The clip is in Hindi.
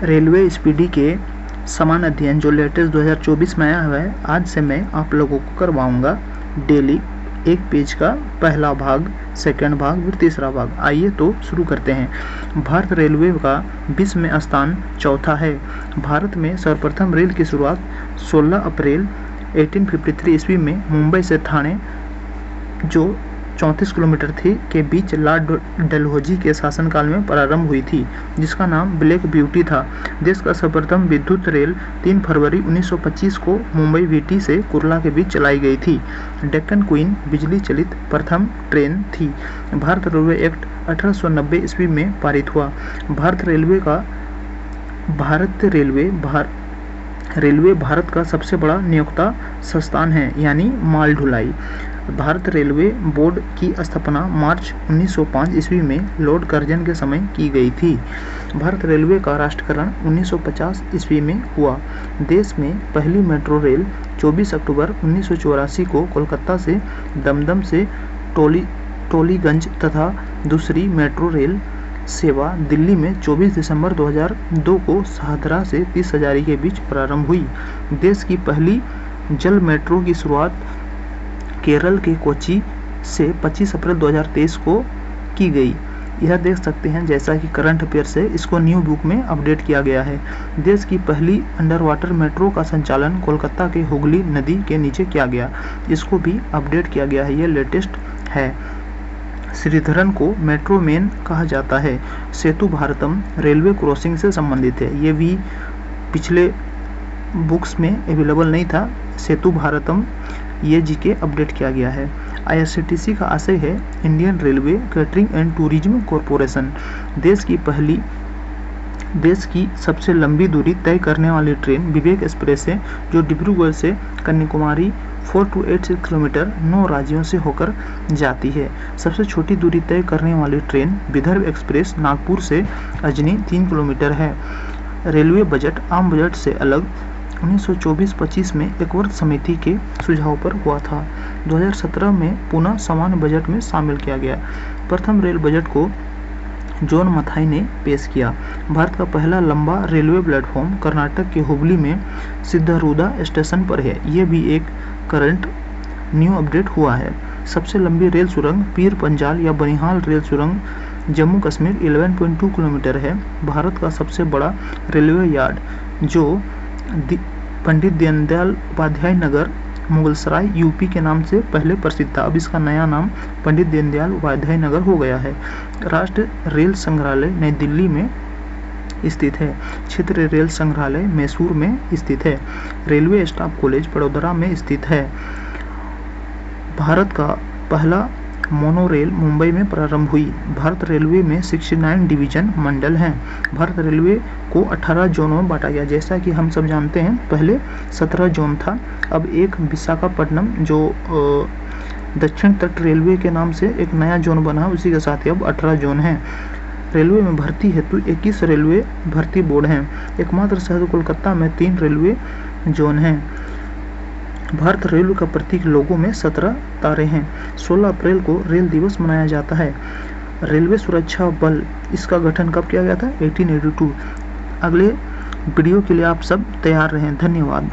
रेलवे स्पीडी के समान अध्ययन जो लेटेस्ट 2024 में आया हुआ है, आज से मैं आप लोगों को करवाऊंगा डेली एक पेज का पहला भाग, सेकंड भाग, फिर तीसरा भाग। आइए तो शुरू करते हैं। भारत रेलवे का विश्व में स्थान चौथा है। भारत में सर्वप्रथम रेल की शुरुआत 16 अप्रैल 1853 ईस्वी में मुंबई से ठाणे जो 34 किलोमीटर थी के बीच लॉर्ड डलहौजी के शासनकाल में प्रारंभ हुई थी, जिसका नाम ब्लैक ब्यूटी था। देश का सर्वप्रथम विद्युत रेल 3 फरवरी 1925 को मुंबई वीटी से कुर्ला के बीच चलाई गई थी। डेक्कन क्वीन बिजली चलित प्रथम ट्रेन थी। भारत रेलवे एक्ट 1890 ईस्वी में पारित हुआ। रेलवे भारत का सबसे बड़ा नियोक्ता संस्थान है, यानी माल ढुलाई। भारत रेलवे बोर्ड की स्थापना मार्च 1905 ईस्वी में लॉर्ड कर्जन के समय की गई थी। भारत रेलवे का राष्ट्रीयकरण 1950 ईस्वी में हुआ। देश में पहली मेट्रो रेल 24 अक्टूबर 1984 को कोलकाता से दमदम से टोलीगंज तथा दूसरी मेट्रो रेल सेवा दिल्ली में 24 दिसंबर 2002 को शाहदरा से 30 हजारी के बीच प्रारंभ हुई। देश की पहली जल मेट्रो की शुरुआत केरल के कोच्चि से 25 अप्रैल 2023 को की गई। यह देख सकते हैं जैसा कि करंट अफेयर से इसको न्यू बुक में अपडेट किया गया है। देश की पहली अंडर वाटर मेट्रो का संचालन कोलकाता के हुगली नदी के नीचे किया गया, इसको भी अपडेट किया गया है, ये लेटेस्ट है। श्रीधरन को मेट्रो मैन कहा जाता है। सेतु भारतम रेलवे क्रॉसिंग से संबंधित है, ये भी पिछले बुक्स में अवेलेबल नहीं था। सेतु भारतम ये जीके अपडेट किया गया है। IRCTC का आशय है Indian railway catering and tourism corporation. देश की सबसे लंबी दूरी तय करने वाली ट्रेन विवेक एक्सप्रेस है, जो डिब्रूगढ़ से कन्याकुमारी 4286 किलोमीटर 9 राज्यों से होकर जाती है। सबसे छोटी दूरी तय करने वाली ट्रेन विदर्भ एक्सप्रेस नागपुर से अजनी 3 किलोमीटर है। रेलवे बजट आम बजट से अलग 1924-25 में एक वर्ग समिति के सुझाव पर हुआ था। 2017 में पुनः सामान्य बजट में शामिल किया गया। प्रथम रेल बजट को जॉन मथाई ने पेश किया। भारत का पहला लंबा रेलवे प्लेटफॉर्म कर्नाटक के हुबली में सिद्धारूढ़ा स्टेशन पर है, ये भी एक करंट न्यू अपडेट हुआ है। सबसे लंबी रेल सुरंग पीर पंजाल या बनिहाल रेल सुरंग जम्मू कश्मीर 11.2 किलोमीटर है। भारत का सबसे बड़ा रेलवे यार्ड जो पंडित दीनदयाल उपाध्याय नगर मुगलसराय यूपी के नाम से पहले प्रसिद्ध था, अब इसका नया नाम पंडित दीनदयाल उपाध्याय नगर हो गया है। राष्ट्रीय रेल संग्रहालय नई दिल्ली में स्थित है। क्षेत्रीय रेल संग्रहालय मैसूर में स्थित है। रेलवे स्टाफ कॉलेज वडोदरा में स्थित है। भारत का पहला मोनोरेल मुंबई में प्रारंभ हुई। भारत रेलवे में 69 डिवीजन मंडल हैं। भारत रेलवे को 18 जोनों में बांटा गया। जैसा कि हम सब जानते हैं पहले 17 जोन था, अब एक विशाखापट्टनम जो दक्षिण तट रेलवे के नाम से एक नया जोन बना, उसी के साथ ही अब 18 जोन हैं। रेलवे में भर्ती हेतु 21 रेलवे भर्ती बोर्ड हैं। एकमात्र शहर कोलकाता में 3 रेलवे जोन हैं। भारत रेलवे का प्रतीक लोगो में 17 तारे हैं। 16 अप्रैल को रेल दिवस मनाया जाता है। रेलवे सुरक्षा बल इसका गठन कब किया गया था? 1882। अगले वीडियो के लिए आप सब तैयार रहें। धन्यवाद।